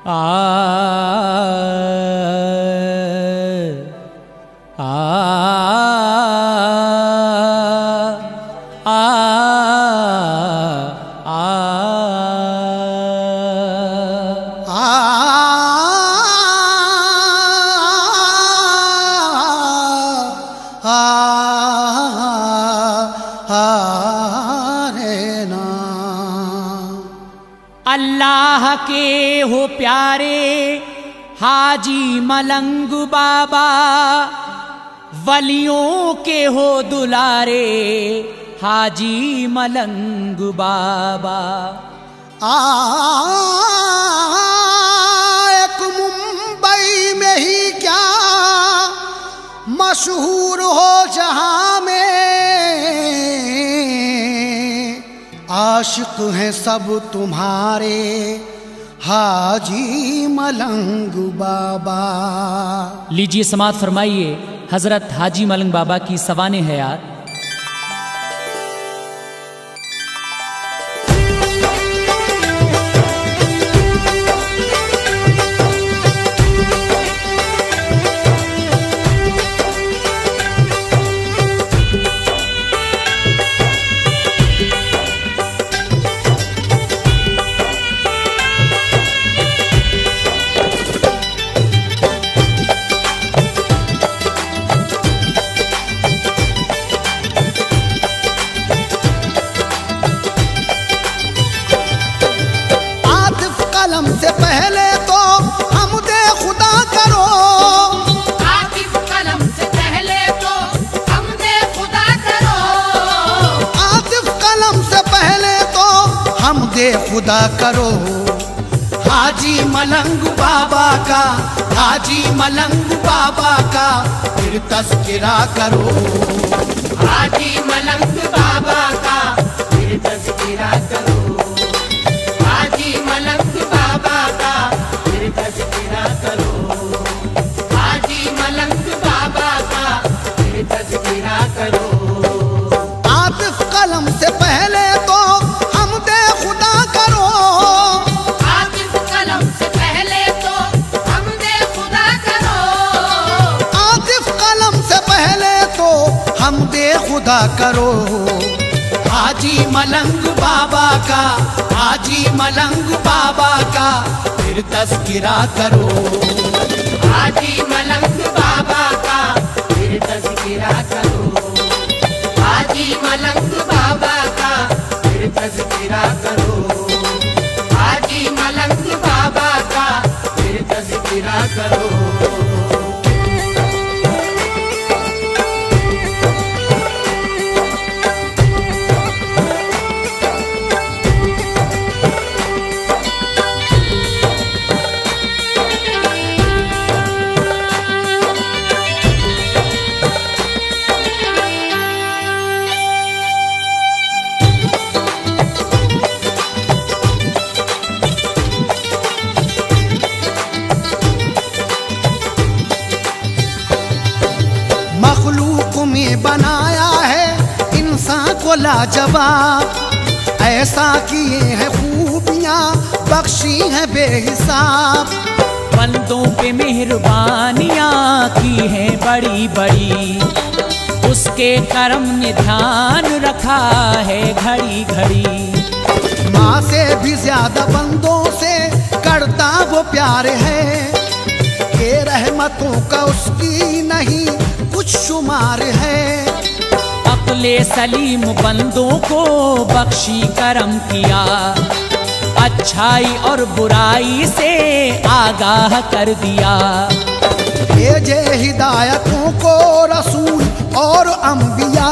आ आ आ अल्लाह के हो प्यारे हाजी मलंग बाबा, वलियों के हो दुलारे हाजी मलंग बाबा। एक मुंबई में ही क्या मशहूर हो जहां में, आशिक हैं सब तुम्हारे हाजी मलंग बाबा। लीजिए समात फरमाइए हजरत हाजी मलंग बाबा की सवाने हयात। से पहले तो हमदे खुदा करो, आतिफ कलम से पहले तो हमदे खुदा करो, आतिफ कलम से पहले तो हमदे खुदा करो। हाजी मलंग बाबा का, हाजी मलंग बाबा का फिर तज़किरा करो, हाजी मलंग बाबा का फिर तज़किरा करो, हाजी मलंग बाबा का फिर तज़किरा करो, हाजी मलंग बाबा का फिर तज़किरा करो। आतिफ कलम से पहले तो हमदे खुदा करो, आतिफ कलम से पहले तो हमदे खुदा करो, आतिफ कलम से पहले तो हमदे खुदा करो। हाजी मलंग बाबा का, हाजी मलंग बाबा का फिर तज़किरा करो, हाजी मलंग बाबा का फिर तज़किरा करो, हाजी मलंग बाबा का फिर तज़किरा करो, हाजी मलंग बाबा का फिर तज़किरा करो। मखलूक में बनाया है इंसान को लाजवाब, ऐसा किए हैं खूबियाँ बख्शी हैं बेहिसाब। बंदों पे मेहरबानियाँ की हैं बड़ी बड़ी, उसके करम ने ध्यान रखा है घड़ी घड़ी। माँ से भी ज्यादा बंदों से करता वो प्यार है, ये रहमतों का उसकी नहीं कुछ शुमार है। अक्ले सलीम बंदों को बख्शी करम किया, अच्छाई और बुराई से आगाह कर दिया। भेजे हिदायतों को रसूल और अंबिया,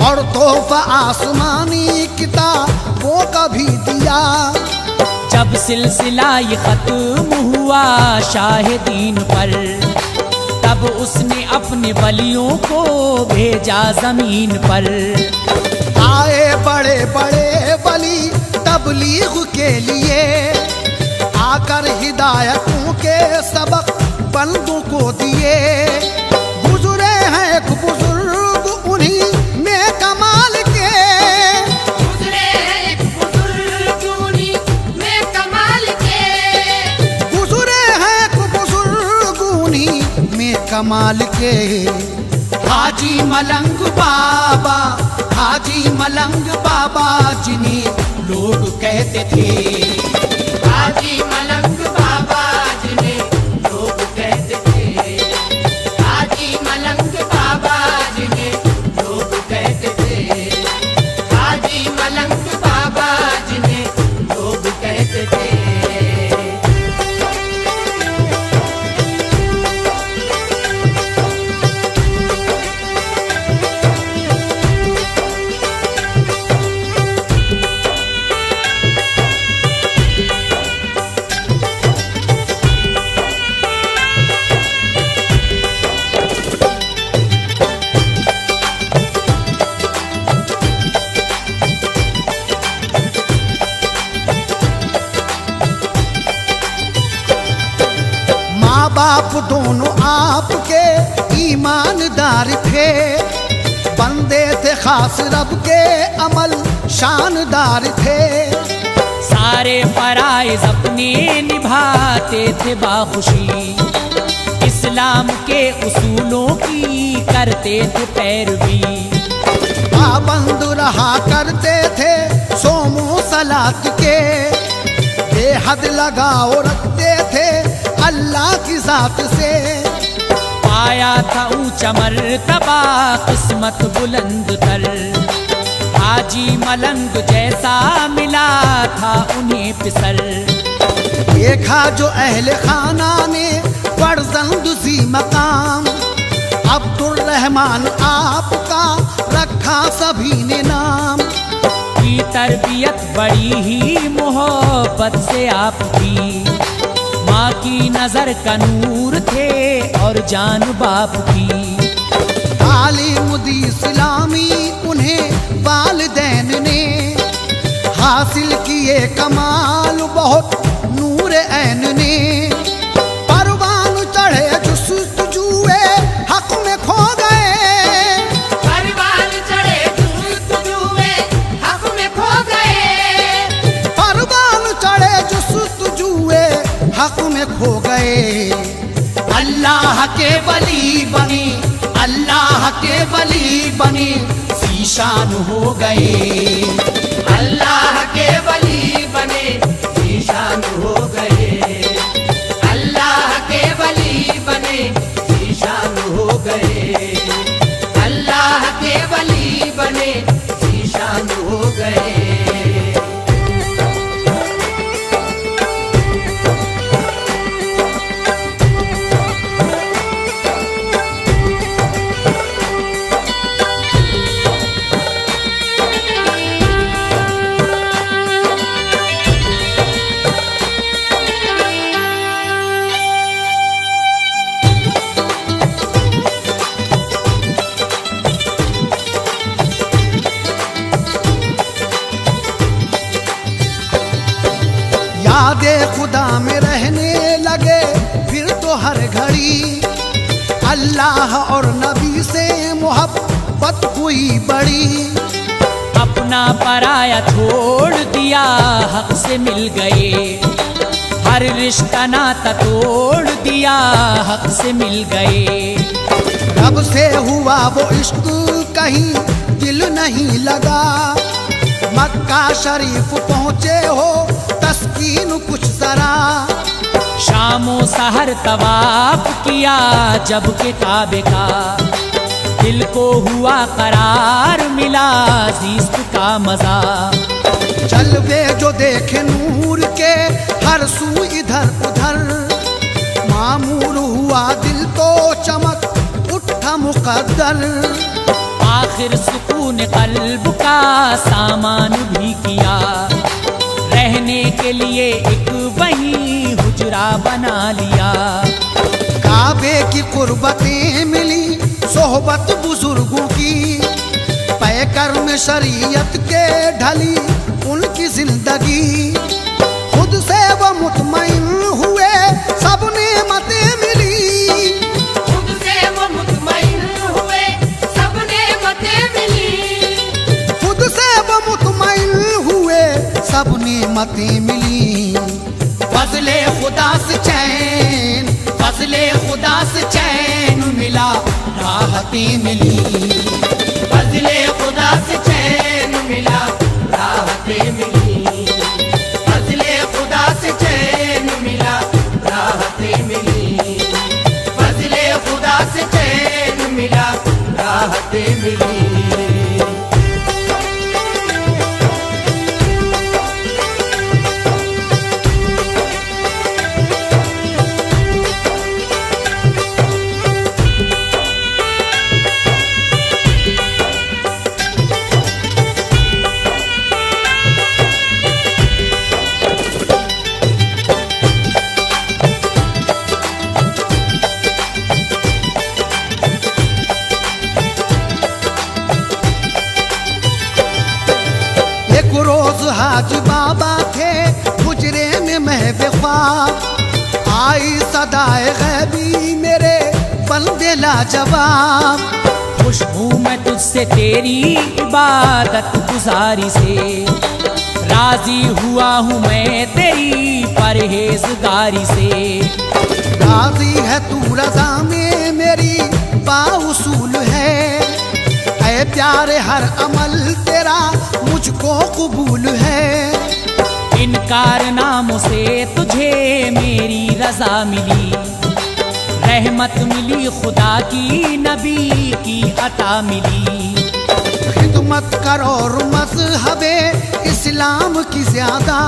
और तोहफा आसमानी किताबों का भी दिया। जब सिलसिला ये खत्म हुआ शाहिदीन पर, तब उसने अपने वलियों को भेजा जमीन पर। आए बड़े बड़े वली तबलीग के लिए, आकर हिदायतों के सबक बंदों को दिए। गुजरे हैं एक बुजुर्ग उन्हीं में कमाल के, गुजरे हैं एक बुजुर्ग उन्हीं में कमाल के, कमाल के। हाजी मलंग बाबा, हाजी मलंग बाबा जिन्हें लोग कहते थे। हाजी मलंग बाबा जिन्हें लोग कहते थे। हाजी मलंग बाबा जिन्हें लोग कहते थे। हाजी मलंग बाबा जिन्हें लोग कहते थे। माँ बाप दोनों आपके ईमानदार थे। बंदे थे खास रब के, अमल शानदार थे। सारे फराइज अपने निभाते थे बाखुशी। इस्लाम के उसूलों की करते थे पैरवी। पाबंद रहा करते थे सोमो सलात के। बेहद लगाओ रखते थे अल्लाह की जात से। पाया था ऊंचा मर्तबा किस्मत बुलंद तर। हाजी मलंग जैसा मिला था उन्हें पिसर। देखा जो अहले खाना ने फर्जंदुसी मकाम। अब्दुर्रहमान आपका रखा सभी ने नाम। की तरबियत बड़ी ही मोहब्बत से आपकी। माँ की नजर का नूर थे और जान बाप की। तालीम दी इस्लामी उन्हें वालिदैन ने। हासिल किए कमाल बहुत नूर ऐन ने। परवान चढ़े जुस्तजुए हक में खो गए। परवान चढ़े जुस्तजुए हक में खो गए। परवान चढ़े जुस्तजुए हक में खो गए। अल्लाह के वली बनी, अल्लाह के वली बनी ज़ीशान हो गए। अल्लाह के वली बने ज़ीशान हो गए। अल्लाह के वली बने ज़ीशान हो गए। अल्लाह के वली बने ज़ीशान हो गए। यादे खुदा में रहने लगे फिर तो हर घड़ी। अल्लाह और नबी से मोहब्बत हुई बड़ी। अपना पराया छोड़ दिया हक से मिल गए। हर रिश्ता नाता तोड़ दिया हक से मिल गए। रब से हुआ वो इश्क कहीं दिल नहीं लगा। मक्का शरीफ पहुँचे हो तस्कीन कुछ जरा। शामो सहर तवाफ किया जब के काबे का। दिल को हुआ करार मिला ज़ीस्त का मजा। जलवे जो देखे नूर के हर सू इधर उधर। मामूर हुआ दिल तो चमक उठा मुकद्दर। आखिर सुकून कल्ब का सामान भी किया। रहने के लिए एक वहीं हुजरा बना लिया। काबे की कुर्बतें मिली सोहबत बुजुर्गों की। पैकर में शरीयत के ढली उनकी जिंदगी। खुद से वो मुतमईन हुए सब नेमतें मिली। खुद से वो मुतमईन हुए सब नेमतें मिली। खुद से वो मुतमईन हुए सब नेमतें मिली। फजले खुदा से चैन फजले खुदा से चैन मिला, राहतें मिली। फजले खुदा से चैन मिला, राहतें मिली। फजले खुदा से चैन मिला, राहतें मिली। फजले खुदा से चैन मिला, राहतें मिली। एक रोज हाजी बाबा थे हुजरे में महवे ख्वाब, आई सदाए गैबी मेरे बंदे लाजवाब। खुश हूँ मैं तुझसे तेरी इबादत गुजारी से, राजी हुआ हूँ मैं तेरी परहेजगारी से। राजी है तू रजा में मेरी बाउसूल है, ऐ प्यारे हर अमल तेरा मुझको कबूल है। इन कारनामों से तुझे मेरी रजा मिली, रहमत मिली खुदा की, नबी की अता मिली। खिदमत कर और मज़हबे इस्लाम की ज्यादा,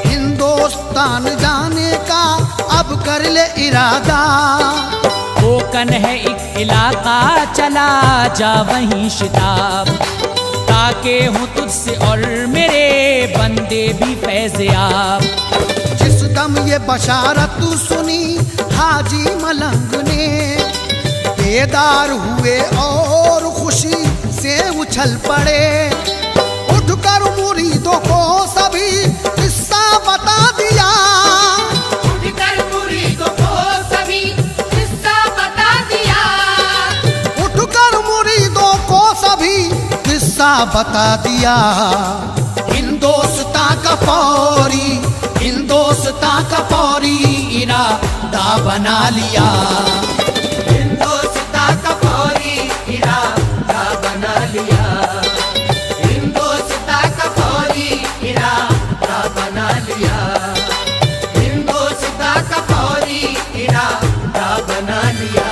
हिंदुस्तान जाने का अब कर ले इरादा। कोकन है एक इलाका चला जा वहीं शिताब, ताके हूँ तुझसे और मेरे बंदे भी फैज़याब। जिस दम ये बशारत सुनी हाजी मलंग ने, बेदार हुए और खुशी से उछल पड़े। उठकर मुरीदों को सभी किस्सा बता दिया, उठकर मुरीदों को सभी किस्सा बता दिया। उठकर मुरीदों को सभी किस्सा बता दिया। हिंदुस्तान का फौरी, हिंदुस्तान का फौरी इरादा बना लिया। हिंदुस्तान का फौरी इरादा बना लिया। हिंदुस्तान का फौरी इरादा बना लिया। हिंदुस्तान का फौरी इरादा बना लिया।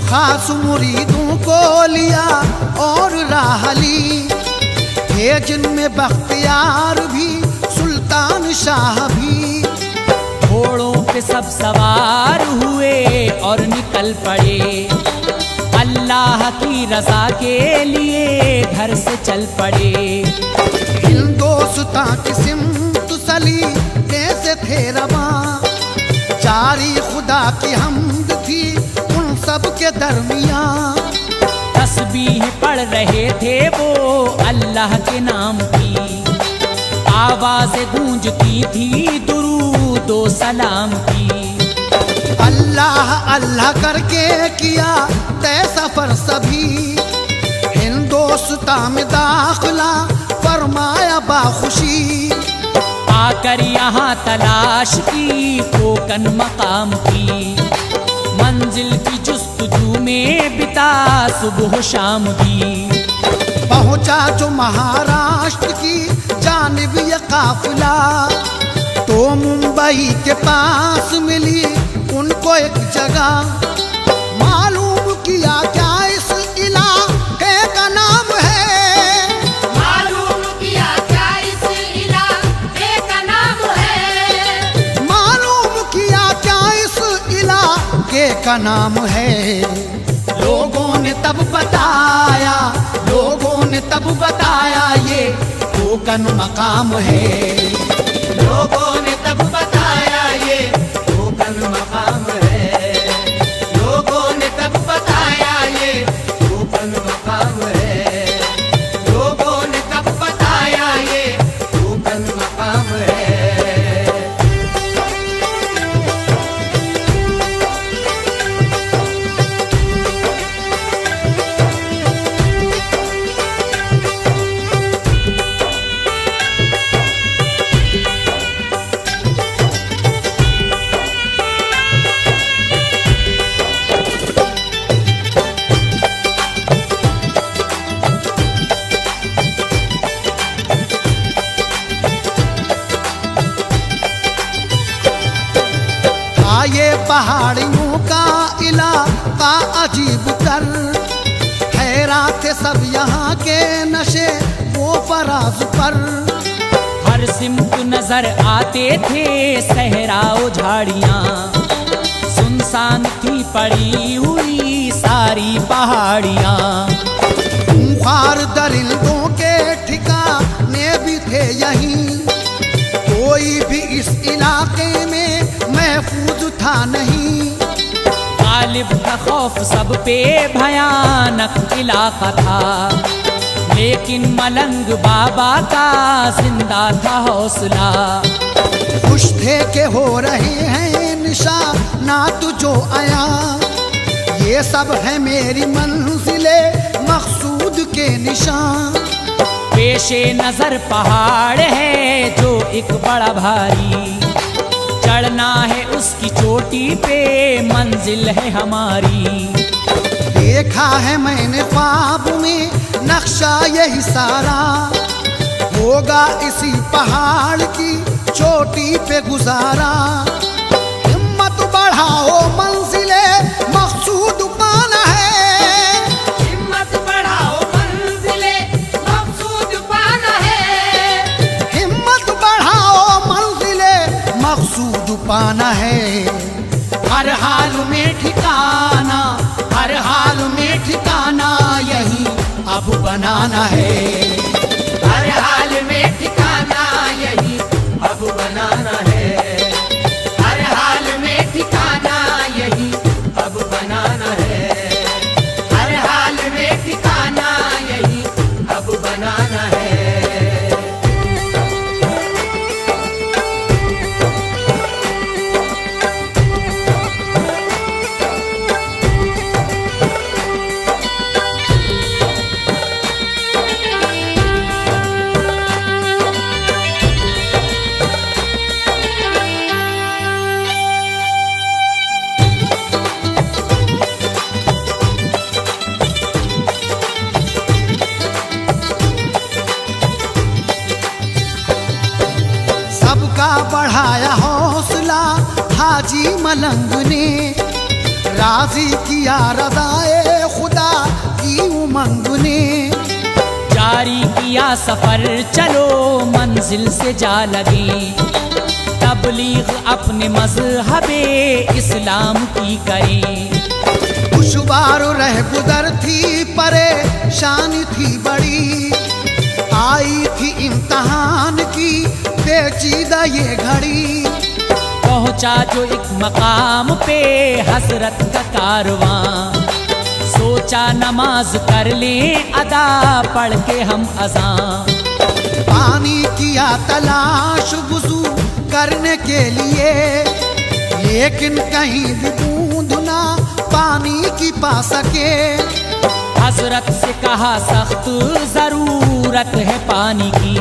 खास मुरीदों को लिया और राह ली, थे जिनमें बख्तियार भी सुल्तान शाह भी। घोड़ों पे सब सवार हुए और निकल पड़े, अल्लाह की रजा के लिए घर से चल पड़े। हिंदुस्तान की सिमत सली कैसे थे रवा, जारी खुदा की हमद थी उन सब के दरमियां। तस्बीह पढ़ रहे थे वो अल्लाह के नाम की, आवाज़ें गूंजती थी दुरूद व सलाम की। अल्लाह अल्लाह करके किया तय सफर सभी, हिंदुस्तान में दाखिला फरमाया बाखुशी। आकर यहाँ तलाश की कोकन मकाम की, मंजिल की जुस्तजू में बिता सुबह शाम की। पहुंचा जो महाराष्ट्र की जानिब ये काफिला, तो मुंबई के पास मिली उनको एक जगह। मालूम किया क्या इस इलाके का नाम है, मालूम किया क्या इस इलाके का नाम है। मालूम किया क्या इस इलाके का नाम है। लोगों ने तब बताया, लोगों ने तब बताया ये कोकन मकाम है। लोगों ने तब बताया पहाड़ियों का इलाका अजीब तर, हैरान थे सब यहाँ के नशे वो फराज पर। हर सिमत नजर आते थे सहराओ झाड़ियाँ, सुनसान थी पड़ी हुई सारी पहाड़ियाँ। खूंखार दरिंदों के ठिकाने भी थे यहीं, कोई भी इस इलाके में महफूज था नहीं। गालिब का खौफ सब पे भयानक इलाका था, लेकिन मलंग बाबा का जिंदा था हौसला। खुश थे के हो रहे हैं निशानात जो आया, ये सब है मेरी मंजिले मकसूद के निशान। पेशे नजर पहाड़ है जो एक बड़ा भारी, चढ़ना है उसकी चोटी पे मंजिल है हमारी। देखा है मैंने ख्वाब में नक्शा यही सारा, होगा इसी पहाड़ की चोटी पे गुजारा। हिम्मत बढ़ाओ मंजिले मकसूद पाना है, हिम्मत बढ़ाओ मंजिले मकसूद पाना है, हिम्मत बढ़ाओ मंजिले मकसूद पाना है। हर हाल में ठिकाना, हर हाल में ठिकाना यही अब बनाना है। हर हाल में ठिकाना यही अब बनाना है, हर हाल में ठिकाना यही अब बनाना है, हर हाल में ठिकाना यही अब बनाना है। सबका बढ़ाया हौसला हाजी मलंग ने, राजी किया रज़ाए खुदा की उमंग ने। जारी किया सफर चलो मंजिल से जा लगे, तबलीग अपने मजहबे इस्लाम की करें। दुश्वार रह गुजर थी परेशानी थी बड़ी, आई थी इम्तहान की पेचीदा ये घड़ी। पहुंचा जो एक मकाम पे हसरत का कारवां, सोचा नमाज कर ले अदा पढ़ के हम अज़ां। पानी किया तलाश वुज़ू करने के लिए, लेकिन कहीं भी बूंद ना पानी की पा सके। हजरत से कहा सख्त जरूरत है पानी की,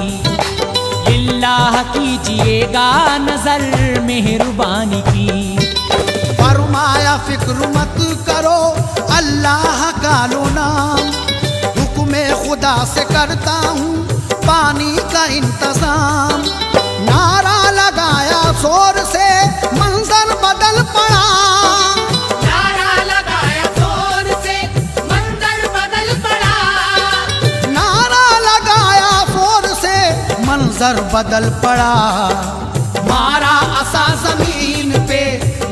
लिल्लाह कीजिएगा नजर मेहरबानी की। फरमाया फिक्र मत करो अल्लाह का लो नाम, हुक्म खुदा से करता हूँ पानी का इंतजाम। नारा लगाया जोर से मंजर बदल पड़ा, नारा लगाया जोर से मंजर बदल पड़ा, नारा लगाया जोर से मंजर बदल पड़ा। मारा असा जमीन पे,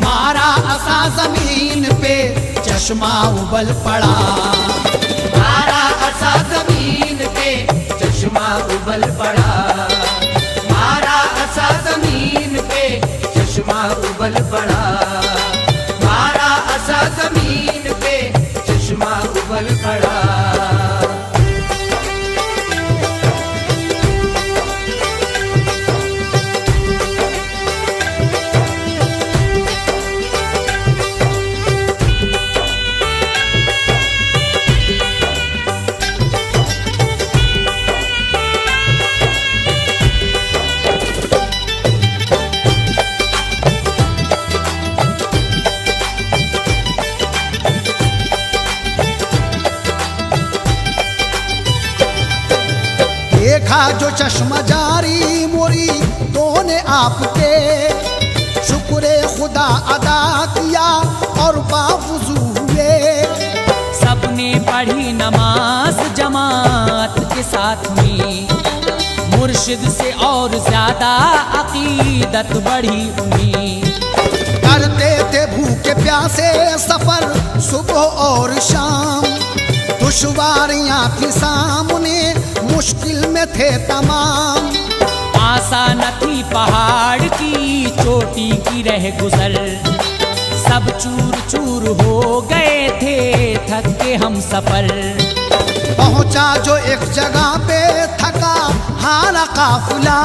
मारा असा जमीन पे चश्मा उबल पड़ा। मारा असा जमीन पे चश्मा उबल पड़ा, मारा असा जमीन पे चश्मा उबल पड़ा, मारा असा जमीन पे चश्मा उबल पड़ा। देखा जो चश्मा जारी मोरी तो ने आपके, शुक्र खुदा अदा किया और बावजू हुए। सबने पढ़ी नमाज जमात के साथ में, मुर्शिद से और ज्यादा अकीदत बढ़ी उम्मीद। करते थे भूखे प्यासे सफर सुबह और शाम, दुश्वारियां थी सामने, मुश्किल में थे तमाम। आसान थी पहाड़ की चोटी की रह गुजर, सब चूर चूर हो गए थे थक के हम सफर। पहुंचा जो एक जगह पे थका हारा काफिला,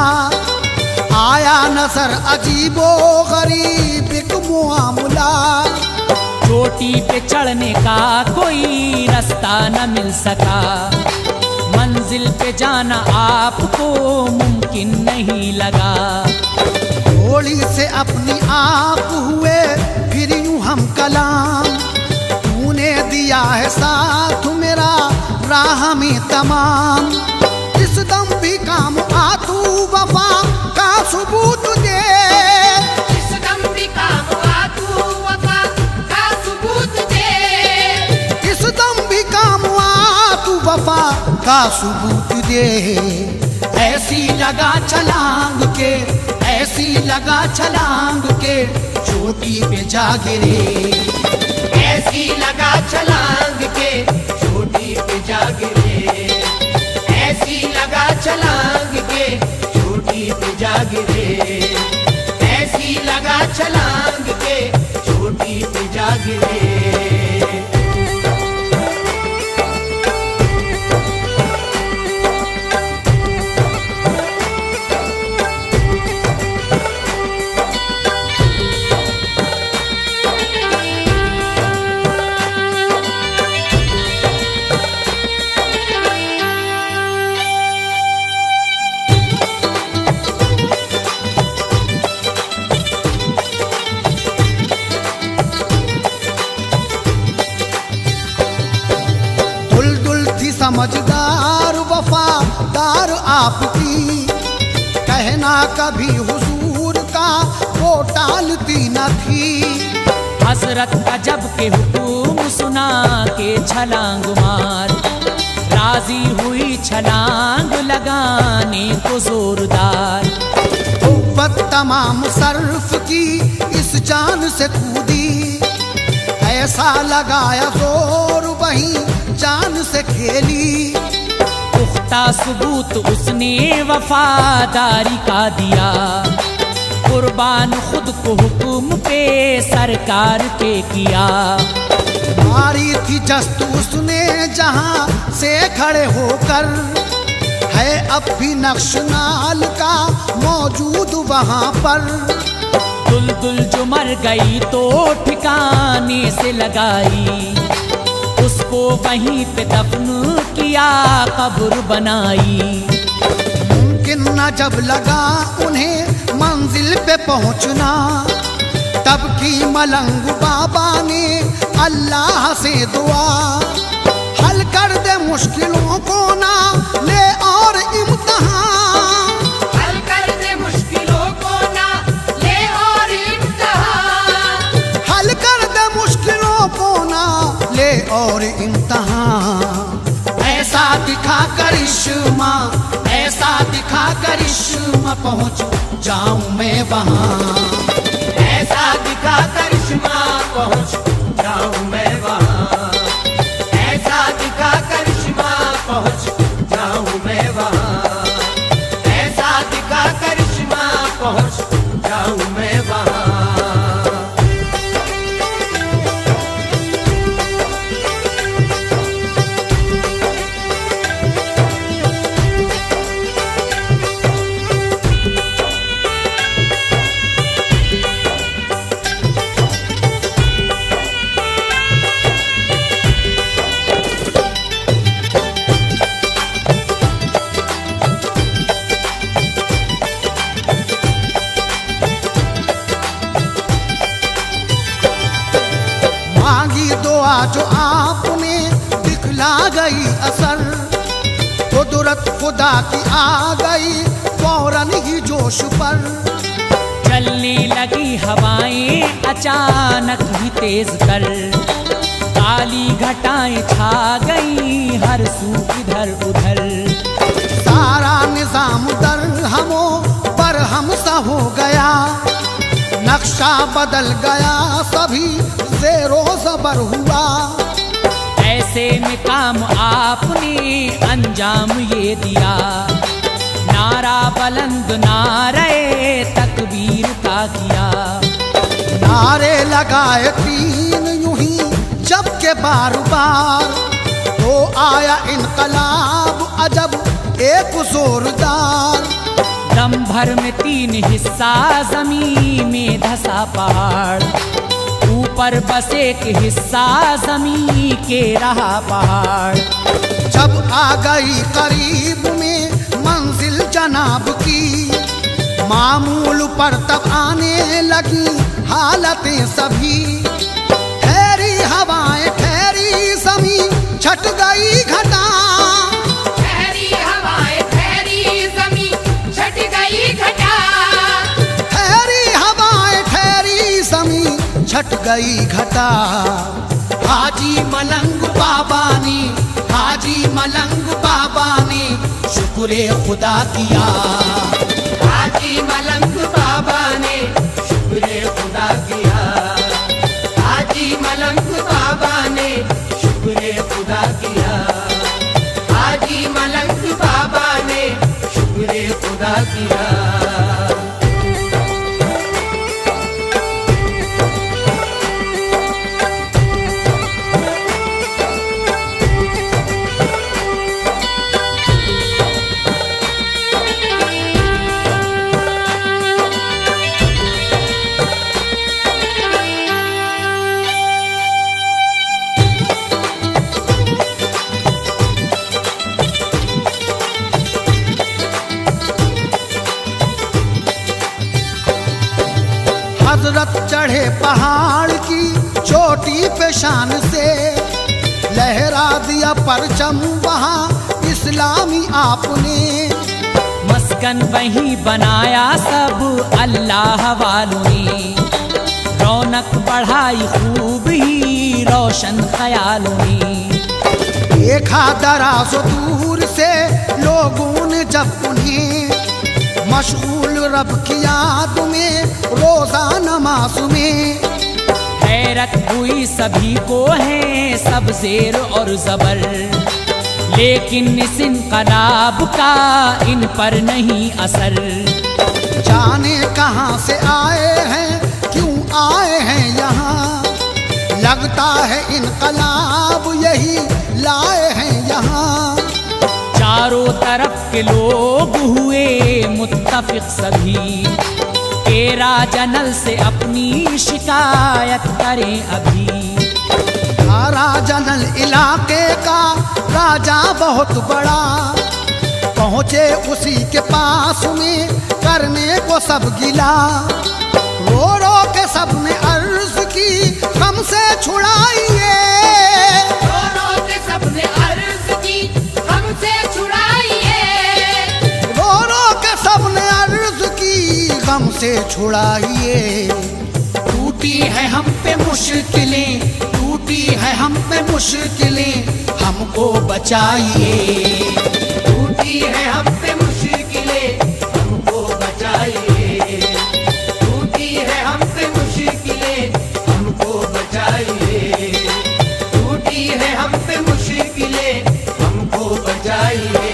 आया नजर अजीबो गरीब एक मुआमला। चोटी पे चढ़ने का कोई रास्ता न मिल सका, मंजिल पे जाना आपको मुमकिन नहीं लगा। होली से अपनी आप हुए फिर यूं हम कलाम, तूने दिया है साथ मेरा राह में तमाम। इस दम भी काम आ तू वफा का सबूत दे, इस दम भी काम आ तू वफा का सबूत दे, इस दम भी काम आ तू वफा का सबूत दे। ऐसी लगा छलांग के, ऐसी लगा छलांग के चोटी पे जा गिरे। ऐसी लगा छलांग के चोटी पे जा गिरे, ऐसी लगा छलांग के चोटी पे जा गिरे, ऐसी लगा छलांग के चोटी पे जा गिरे। समझदार वफादार आपकी, कहना कभी हुजूर का वो टालती न थी। हजरत का जब के हुक्म सुना के छलांग मार, राजी हुई छलांग लगाने को जोरदार। कुव्वत तमाम सर्फ की इस जान से कूदी, ऐसा लगाया जोर वही जान से खेली। पुख्ता सबूत उसने वफादारी का दिया, कुर्बान खुद को हुक्म पे सरकार के किया। मारी थी जस्त उसने जहां से खड़े होकर, है अब भी नक्श नाल का मौजूद वहां पर। दुलदुल जो मर गई तो ठिकाने से लगाई, उसको वहीं पे दफन किया कब्र बनाई। मुमकिन न जब लगा उन्हें मंजिल पे पहुंचना, तब की मलंग बाबा ने अल्लाह से दुआ, हल कर दे मुश्किलों को ना ले और इम्तिहान, हल कर दे मुश्किलों को ना ले और इम्तिहान, हल कर दे मुश्किलों को ना ले और इम्तिहान। ऐसा दिखा करिश्मा, ऐसा दिखा करिश्मा पहुंच जाऊं मैं वहां, ऐसा दिखा करिश्मा पहुंच जाऊं मैं वहां, ऐसा दिखा करिश्मा पहुंच जाऊं मैं वहां, ऐसा दिखा करिश्मा पहुंच जाऊं मैं वहां। दुआ जो आपने दिखला गई असर, कुदरत खुदा की आ गई फौरन ही जोश पर। चलने लगी हवाएं अचानक ही तेज कर, काली घटाएं छा गई हर सू इधर उधर। सारा निजाम दरहमों बरहम सा हो गया, नक्शा बदल गया, सभी ज़ेरो ज़बर हुआ। ऐसे में काम आपने अंजाम ये दिया, नारा बुलंद नारे तकबीर का किया। नारे लगाए तीन यूं ही जब के बार बार, तो आया इनकलाब अजब एक जोरदार। दम भर में 3 हिस्सा जमीन में धसा पहाड़, ऊपर बस एक हिस्सा जमीन के रहा पहाड़। जब आ गई करीब में मंजिल जनाब की, मामूल पर तब आने लगी हालतें सभी। ठहरी हवाएं ठहरी ज़मीं छट गई घटा, ठहरी हवाएं ठहरी ज़मीं छट गई घटा। ठहरी हवाएं ठहरी ज़मीं छट गई घटा। हाजी मलंग बाबा ने, हाजी मलंग बाबा ने शुक्रे खुदा किया। हाजी मलंग बाबा ने शुक्रे खुदा किया। हाजी मलंग बाबा ने शुक्रे खुदा किया। हाजी मलंग बाबा ने शुक्रे खुदा किया। हजरत चढ़े पहाड़ की चोटी पे शान से, लहरा दिया परचम वहाँ इस्लामी आपने। मस्कन वहीं बनाया सब अल्लाह वालों ने, रौनक बढ़ाई खूब ही रोशन ख्यालों ने। देखा दराज दूर से लोगों ने जब उन्हें, मशगूल रब की याद में रोजा नमाज में। हैरत हुई सभी को है सब ज़ेर और ज़बर, लेकिन इस इनकलाब का इन पर नहीं असर। जाने कहाँ से आए हैं क्यों आए हैं यहाँ, लगता है इनकलाब यही लाए हैं यहाँ। चारों तरफ के लोग हुए मुत्तफिक सभी, तेरा जनल से अपनी शिकायत करें अभी। धारा जनल इलाके का राजा बहुत बड़ा, पहुँचे उसी के पास में करने को सब गिला। रो रो के सबने अर्ज की हमसे छुड़ाइए, रो रो के सबने अर्ज की हमसे छुड़ाइए। रो रो के सबने अर्ज की हमसे छुड़ाइए। टूटी है हम पे मुश्किलें, टूटी है हम पे मुश्किलें, हमको बचाइए। टूटी है हम पे मुश्किलें, हमको बचाइए। टूटी है हम पे मुश्किलें, हमको बचाइए। टूटी है हम पे मुश्किलें, हमको बचाइए।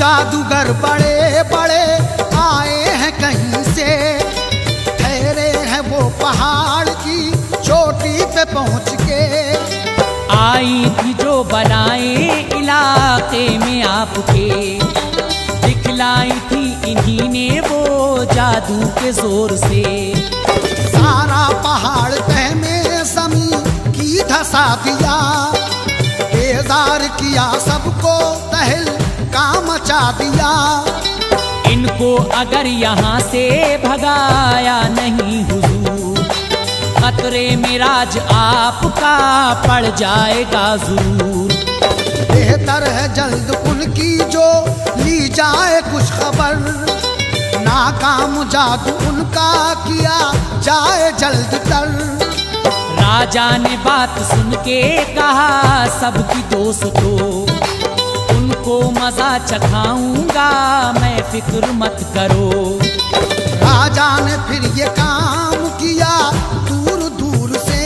जादूगर बड़े बड़े आए हैं कहीं से, ठहरे हैं वो पहाड़ की चोटी पे पहुंच के। आई थी जो बनाए इलाके में आपके, दिखलाई थी इन्हीं जादू के जोर से। सारा पहाड़ तह में समी की धसा दिया, बेजार किया सबको तहल का मचा दिया। इनको अगर यहाँ से भगाया नहीं हुजूर, खतरे में राज आपका पड़ जाएगा जरूर। बेहतर है जल्द उनकी जो ली जाए कुछ खबर, नाकाम जादू उनका किया जाए जल्द तर। राजा ने बात सुन के कहा सबकी दोस्तों, उनको मजा चखाऊंगा मैं, फिक्र मत करो। राजा ने फिर ये काम किया दूर दूर से,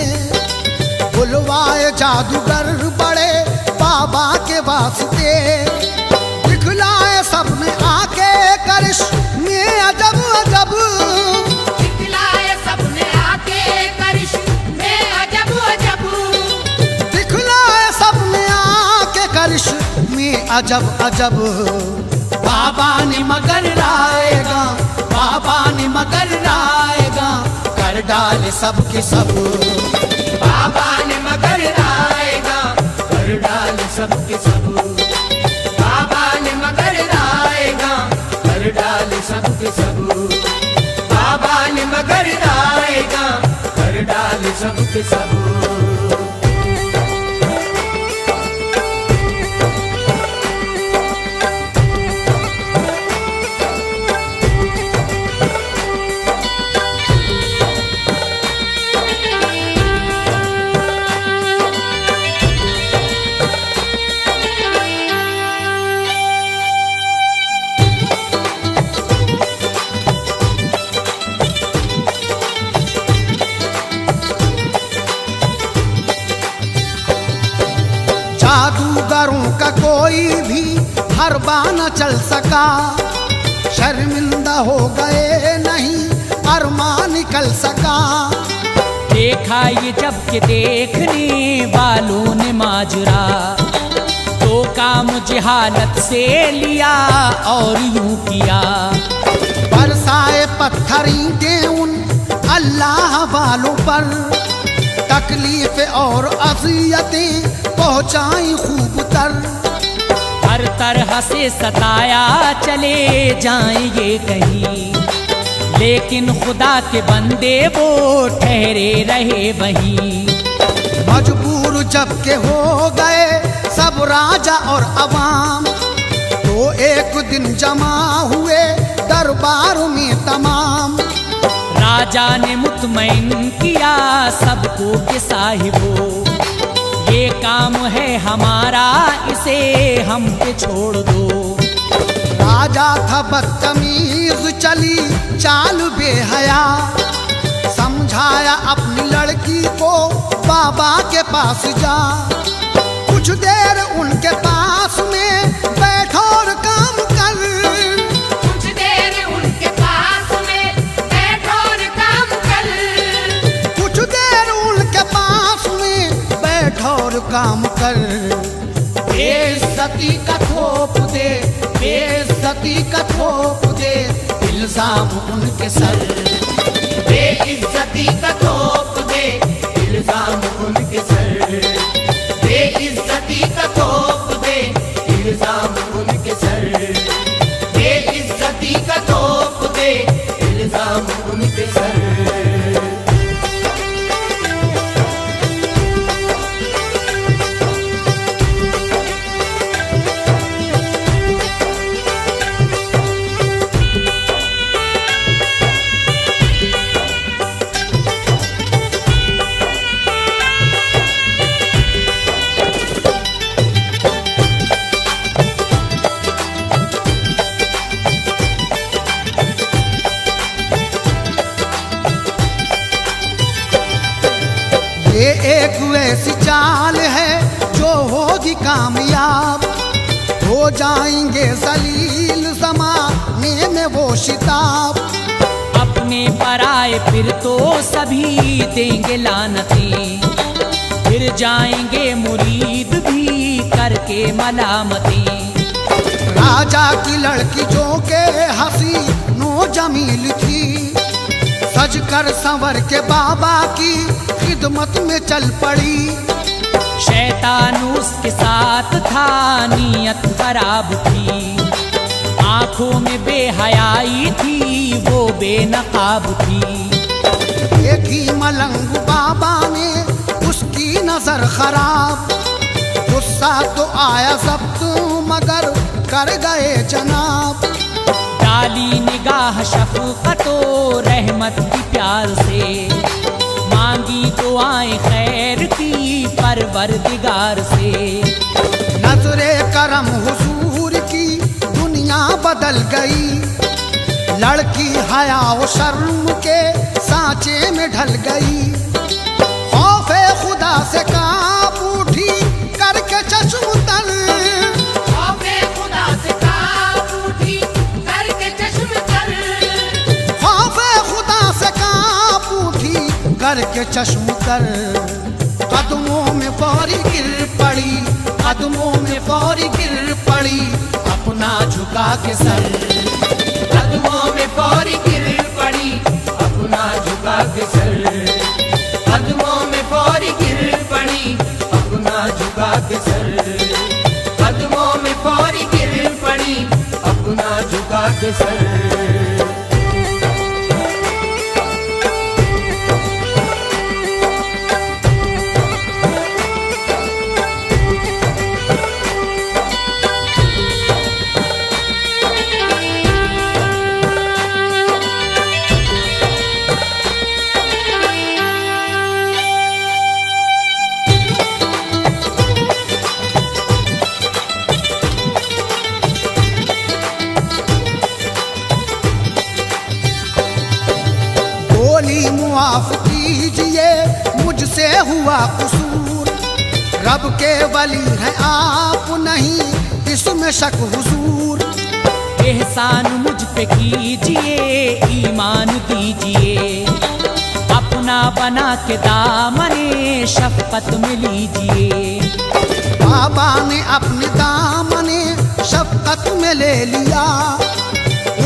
बुलवाए जादूगर बड़े बाबा के वास्ते। दिखलाए सबने आके करिश्मे अजब अजब, दिखलाए सबने आके करिश्मे अजब अजब, दिखलाए सबने आके करिश्मे अजब अजब। बाबा ने मगर लाएगा, बाबा ने मगर लाएगा, कर डाले सबके सब। बाबा ने मगर लाएगा, कर डाल सबके सब। बाबा ने मगर लाएगा, कर डाल सबके सब। बाबा ने मगर लाएगा, कर डाल सबके सब। जादूगरों का कोई भी हरबा न चल सका, शर्मिंदा हो गए नहीं अरमान निकल सका। देखा ये जब के देखने वालों ने माजरा, तो काम जहालत से लिया और यूं किया। बरसाए पत्थर ईंटें उन अल्लाह वालों पर, तकलीफ और अज़ियतें पहुंचाई खूब तर। हर तरह से सताया चले जाएंगे कहीं, लेकिन खुदा के बंदे वो ठहरे रहे वहीं। मजबूर जब के हो गए सब राजा और अवाम, तो एक दिन जमा हुए दरबार में तमाम। राजा ने मुतमईन किया सबको कि साहिबो, ये काम है हमारा, इसे हम पे छोड़ दो। राजा था बदतमीज चली चाल बेहया, समझाया अपनी लड़की को बाबा के पास जा। कुछ देर उनके पास में बैठो और काम कर, कुछ देर उनके पास में बैठो और काम कर। कुछ देर उनके पास में बैठो और काम कर। बेइज्जती का थोप दे, बेइज्जती का थोप दे, इल्जाम उनके सर। बेइज्जती का थोप दे, इल्जाम उनके सर। बेइज्जती का थोप दे, इल्जाम उनके सर। बेइज्जती का थोप दे, इल्जाम उनके सर। ये एक वैसी चाल है जो होगी कामयाब, हो जाएंगे जलील ज़माने में वो शिताब। अपने पराए फिर तो सभी देंगे लानती, फिर जाएंगे मुरीद भी करके मलामती। राजा की लड़की जो के हसीनों वो जमील थी, सज कर संवर के बाबा की खिदमत में चल पड़ी। शैतान उसके साथ था, नीयत खराब थी, आंखों में बेहयाई थी, वो बेनकाब थी। एक ही मलंग बाबा ने उसकी नजर खराब, गुस्सा तो आया जब्त मगर कर गए जनाब। डाली निगाह शफकतो रहमत की प्यार से, मांगी दुआएं खैर की परवरदिगार से। नजरे करम हुजूर की दुनिया बदल गई, लड़की हया व शर्म के सांचे में ढल गई। खौफे खुदा से कांप उठी करके चश्म तर, खौफे खुदा से कांप उठी करके चश्म तर, खौफे खुदा से कांप उठी करके चश्म तर। कदमों में फौरी गिर पड़ी, कदमों में फौरी गिर पड़ी, अपना झुका के सर। कदमों में फौरी गिर पड़ी, अपना झुका के सर। कदमों में फौरी गिर पड़ी, अपना झुका के सर। कदमों में फौरी गिर पड़ी, अपना झुका के सर। माफ कीजिए मुझसे हुआ कसूर, रब के वली हैं आप नहीं इसमें शक हुजूर। एहसान मुझ पे कीजिए, ईमान दीजिए, अपना बना के दामने शफकत में लीजिए। बाबा ने अपने दामने शफकत में ले लिया,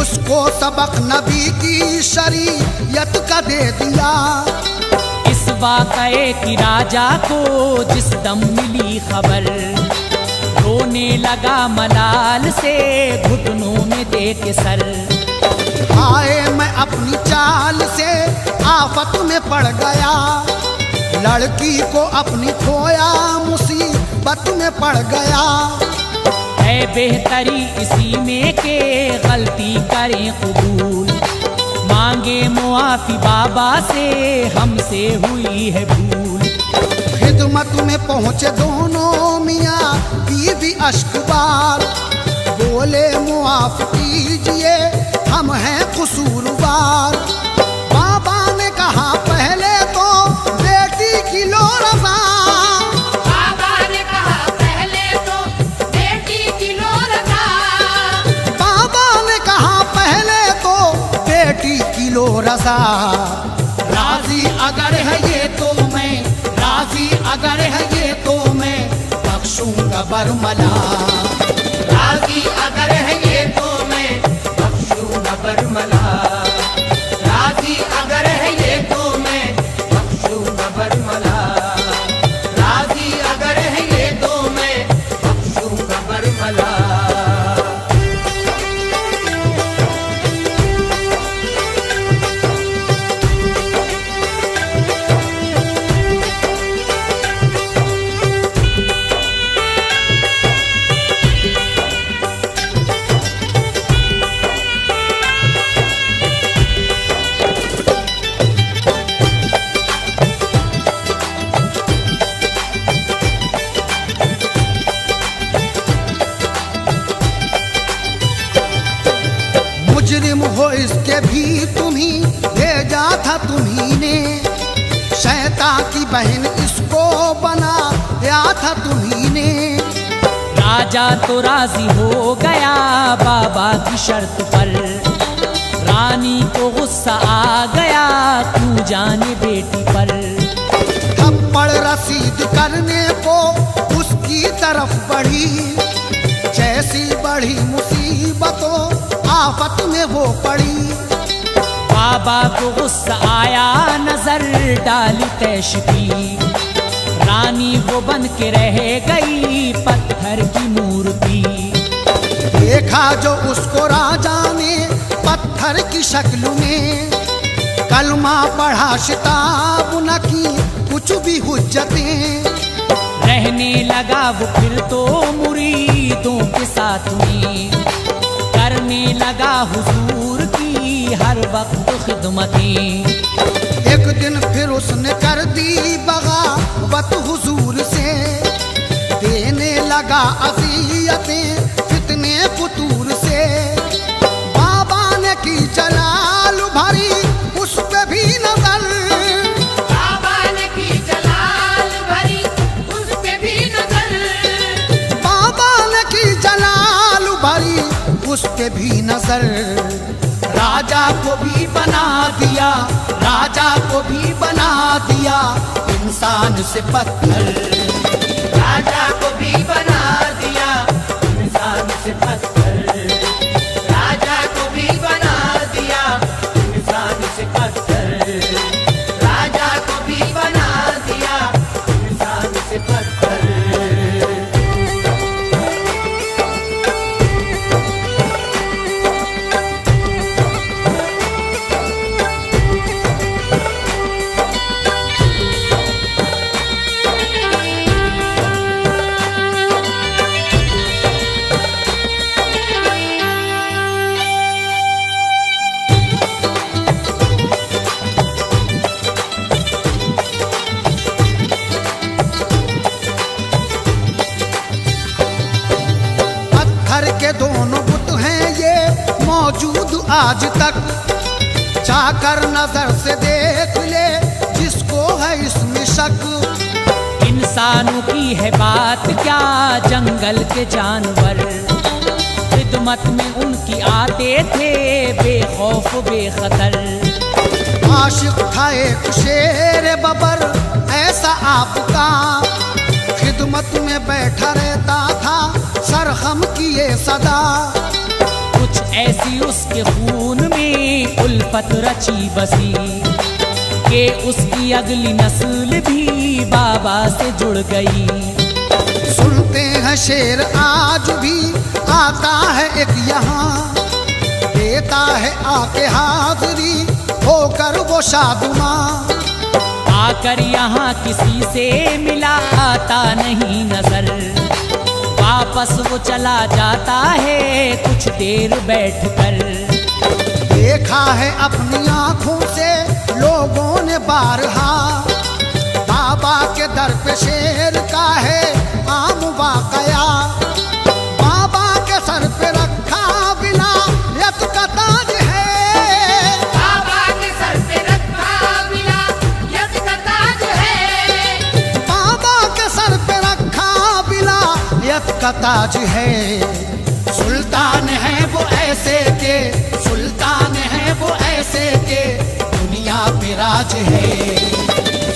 उसको सबक नबी की शरीयत का दे दिया। इस वाक़ये की राजा को जिस दम मिली खबर, रोने लगा मलाल से घुटनों में दे के सर। आए मैं अपनी चाल से आफत में पड़ गया, लड़की को अपनी खोया मुसीबत में पड़ गया। है बेहतरी इसी में के गलती करें कबूल, मांगे मुआफी बाबा से हमसे हुई है भूल। खिदमत में पहुँचे दोनों मियाँ बीवी अश्कबार, बोले मुआफ कीजिए हम हैं कसूरवार। बाबा ने कहा पहले तो बेटी की लो रज़ा, बाबा ने कहा पहले तो बेटी की लो रज़ा, बाबा ने कहा पहले तो बेटी की लो रज़ा। राजी अगर है ये तो मैं, राजी अगर है ये तो मैं बख्शूंगा बरमला। राजी अगर है ये तो मैं बख्शूंगा बरमला। राजी अगर है ये तो मैं बख्शूंगा बरमला। राजी अगर है ये तो मैं बख्शूंगा बरमला। मुजरिम हो इसके भी तुम्ही भेजा था तुम्ही ने, शैतान की बहन इसको बनाया था तुम्ही ने। राजा तो राजी हो गया बाबा की शर्त पर, रानी को गुस्सा आ गया क्यों जाने बेटी पर। थप्पड़ रसीद करने को उसकी तरफ बढ़ी, जैसी बढ़ी मुसीबतों आफत में वो पड़ी। बाबा को गुस्सा आया, नजर डाली तैश की, रानी वो बन के रह गई पत्थर की मूर्ति। देखा जो उसको राजा ने पत्थर की शक्ल में, कलमा पढ़ा शिताब न की कुछ भी हुज्जतें। रहने लगा वो फिर तो मुरीदों के साथ में, करने लगा हुजूर की हर वक्त खिदमतें। एक दिन फिर उसने कर दी बगावत हुजूर से, देने लगा अज़ियतें फितने फुतूर से। बाबा ने की जलाल भरी उस पे भी नजर, बाबा ने की जलाल भरी उस पे भी नजर, बाबा ने की जलाल भरी उस पे भी नजर। राजा को भी बना दिया, राजा को भी बना दिया इंसान से पत्थर। राजा को भी बना दिया इंसान से पत्थर, राजा को भी बना दिया इंसान से पत्थर, राजा को भी बना दिया इंसान से पत्थर। के दोनों बुत हैं ये मौजूद आज तक, जाकर नजर से देख ले जिसको है इसमें शक। इंसानों की है बात क्या, जंगल के जानवर खिदमत में उनकी आते थे बेखौफ बेखतर। आशिक था एक शेर बबर ऐसा आपका, खिदमत में बैठा रहता था सरखम की ये सदा। कुछ ऐसी उसके खून में उल्फत रची बसी, कि उसकी अगली नस्ल भी बाबा से जुड़ गई। सुनते हैं शेर आज भी आता है एक यहाँ, देता है आके हाजिरी होकर वो शादुमा। आकर यहाँ किसी से मिला आता नहीं नजर, वापस वो चला जाता है कुछ देर बैठकर। देखा है अपनी आंखों से लोगों ने बारहा, बाबा के दर पे शेर का है आम वाकया। बाबा के सर पे रखा विलायत का ताज है, बाबा के सर पे रखा विलायत का ताज है, बाबा के सर पे रखा विलायत का ताज है। सुल्तान है वो ऐसे के, सुल्तान है वो ऐसे के दुनिया पे राज है।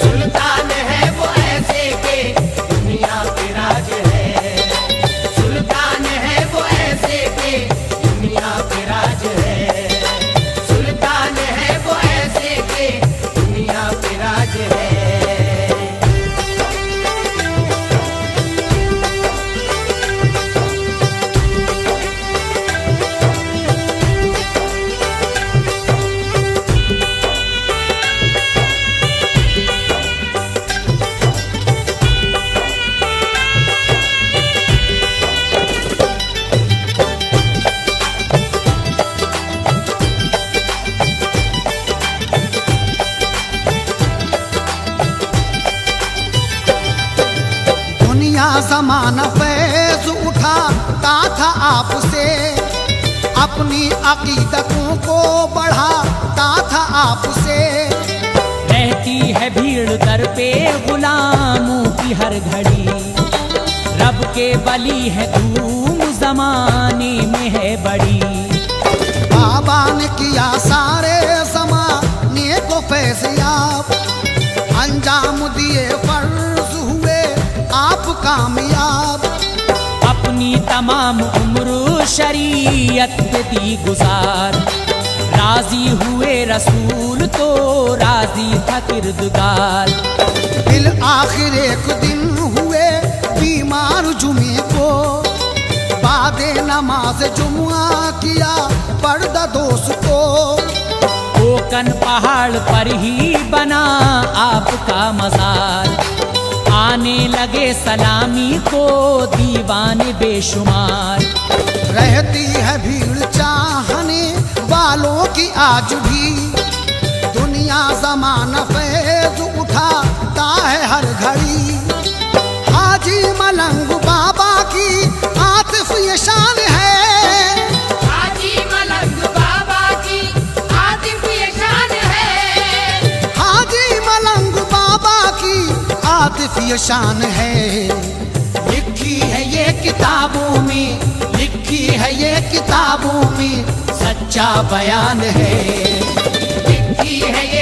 सुल्तान है वो ऐसे के दुनिया पे राज है, सुल्तान है वो ऐसे के दुनिया पे राज है, सुल्तान है वो ऐसे के दुनिया पे राज है। ज़माना फैज़ उठाता था आपसे, अपनी अकीदतों को बढ़ाता था आपसे। रहती है भीड़ दर पे गुलामों की हर घड़ी, रब के बली है धूम जमाने में है बड़ी। बाबा ने किया सारे ज़माने को फैज़याब, अंजाम दिए फर्ज हुए आप कामयाब। अपनी तमाम उम्र शरीयत पे दी गुजार। राजी हुए रसूल तो राजी था किरदगार। फिर आखिर एक दिन हुए बीमार जुमे को, बादे नमाज जुमुआ किया पर्दा दोस्त को। कोकन पहाड़ पर ही बना आपका मजार। आने लगे सलामी को दीवाने बेशुमार। रहती है भीड़ चाहने वालों की आज भी, दुनिया ज़माना फैज उठाता है हर घड़ी। हाजी मलंग बाबा की आतिफ ये शान है, हाजी मलंग बाबा की आतिफ ये शान है। हाजी मलंग बाबा की आतिफ ये शान है। लिखी है ये किताबों में, लिखी है ये किताबों में, सच्चा बयान है। लिखी है ये